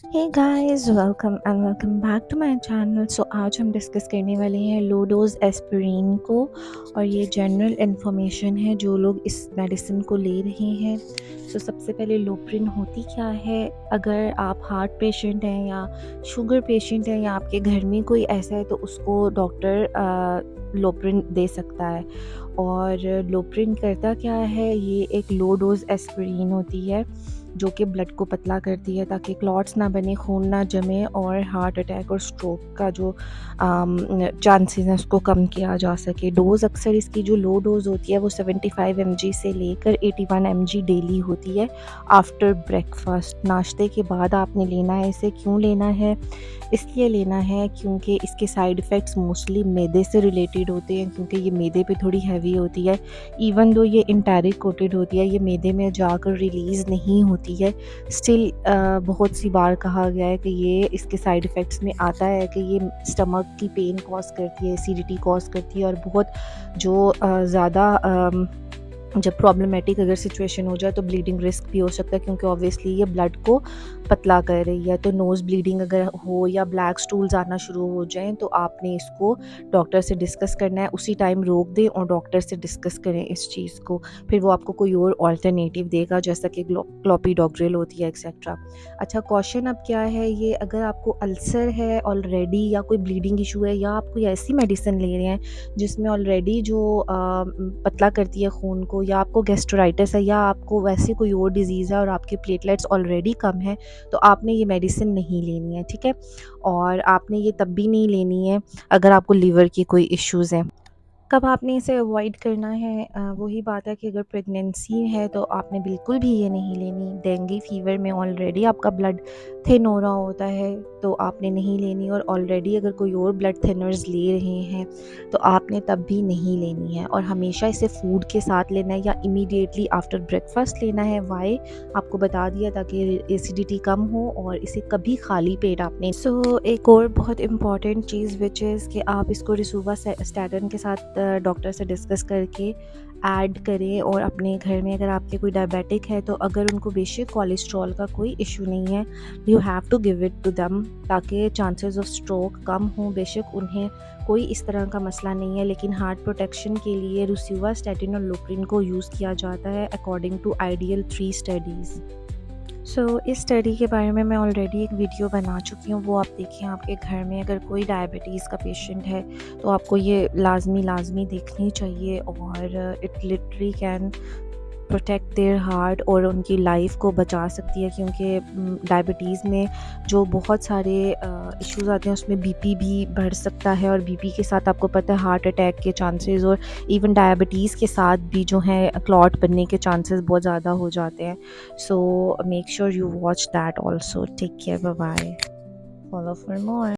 Hey guys, welcome back to my channel. आज हम discuss करने वाले हैं लो डोज एस्पिरिन को, और ये जनरल इन्फॉर्मेशन है जो लोग इस मेडिसिन को ले रहे हैं। सबसे पहले लोप्रिन होती क्या है। अगर आप हार्ट पेशेंट हैं या शुगर पेशेंट हैं या आपके घर में कोई ऐसा है तो उसको डॉक्टर लोप्रिन दे सकता है। और लोप्रिन करता क्या है, ये एक लो डोज एस्पिरिन होती है जो कि ब्लड को पतला करती है ताकि क्लॉट्स ना बने, खून ना जमे और हार्ट अटैक और स्ट्रोक का जो चांसेस हैं उसको कम किया जा सके। डोज़ अक्सर इसकी जो लो डोज़ होती है वो 75 mg से लेकर 81 mg डेली होती है आफ्टर ब्रेकफास्ट। नाश्ते के बाद आपने लेना है इसे। क्यों लेना है? इसलिए लेना है क्योंकि इसके साइड इफ़ेक्ट्स मोस्टली मैदे से रिलेटेड होते हैं, क्योंकि ये मैदे पे थोड़ी हैवी होती है। इवन दो ये इंटेरिक कोटेड होती है, ये मैदे में जाकर रिलीज़ नहीं होती है। स्टिल बहुत सी बार कहा गया है कि ये इसके साइड इफ़ेक्ट्स में आता है कि ये स्टमक की पेन कॉज करती है, एसिडिटी कॉज करती है, और बहुत जो ज़्यादा जब प्रॉब्लमेटिक अगर सिचुएशन हो जाए तो ब्लीडिंग रिस्क भी हो सकता है, क्योंकि ऑब्वियसली ये ब्लड को पतला कर रही है। तो नोज़ ब्लीडिंग अगर हो या ब्लैक स्टूल्स आना शुरू हो जाएं तो आपने इसको डॉक्टर से डिस्कस करना है। उसी टाइम रोक दें और डॉक्टर से डिस्कस करें इस चीज़ को। फिर वो आपको कोई और ऑल्टरनेटिव देगा, जैसा कि क्लोपिडोग्रेल होती है एक्सेट्रा। अच्छा, क्वेश्चन अब क्या है, ये अगर आपको अल्सर है ऑलरेडी या कोई ब्लीडिंग इशू है, या आप कोई ऐसी मेडिसिन ले रहे हैं जिसमें ऑलरेडी जो पतला करती है खून को, या आपको गैस्ट्राइटिस है, या आपको वैसे कोई और डिज़ीज़ है और आपके प्लेटलेट्स ऑलरेडी कम है, तो आपने ये मेडिसिन नहीं लेनी है, ठीक है। और आपने ये तब भी नहीं लेनी है अगर आपको लीवर की कोई इश्यूज़ हैं। कब आपने इसे अवॉइड करना है? वही बात है कि अगर प्रेगनेंसी है तो आपने बिल्कुल भी ये नहीं लेनी। डेंगू फीवर में ऑलरेडी आपका ब्लड थिन हो रहा होता है तो आपने नहीं लेनी, और ऑलरेडी अगर कोई और ब्लड थिनर्स ले रहे हैं तो आपने तब भी नहीं लेनी है। और हमेशा इसे फूड के साथ लेना है या इमीडिएटली आफ्टर ब्रेकफास्ट लेना है। वाई आपको बता दिया ताकि एसिडिटी कम हो, और इसे कभी खाली पेट आपने एक और बहुत इम्पॉर्टेंट चीज़ विच इज़ कि आप इसको रिसुवा स्टैटिन के साथ डॉक्टर से डिस्कस करके ऐड करें। और अपने घर में अगर आपके कोई डायबिटिक है तो अगर उनको बेशक कोलेस्ट्रॉल का कोई इशू नहीं है, you have to give it to them ताकि चांसेस ऑफ स्ट्रोक कम हों। बेशक उन्हें कोई इस तरह का मसला नहीं है, लेकिन हार्ट प्रोटेक्शन के लिए रुसिवा स्टैटिन और लोप्रिन को यूज़ किया जाता है अकॉर्डिंग टू आइडियल 3 स्टडीज़। इस स्टडी के बारे में मैं ऑलरेडी एक वीडियो बना चुकी हूँ, वो आप देखें। आपके घर में अगर कोई डायबिटीज़ का पेशेंट है तो आपको ये लाजमी देखनी चाहिए, और it literally can protect their heart और उनकी लाइफ को बचा सकती है, क्योंकि डायबिटीज़ में जो बहुत सारे इश्यूज़ आते हैं उसमें बीपी भी बढ़ सकता है, और बीपी के साथ आपको पता है हार्ट अटैक के चांसेस, और इवन डायबिटीज़ के साथ भी जो है क्लॉट बनने के चांसेस बहुत ज़्यादा हो जाते हैं। So make sure you watch that also. Take care, bye bye, follow for more.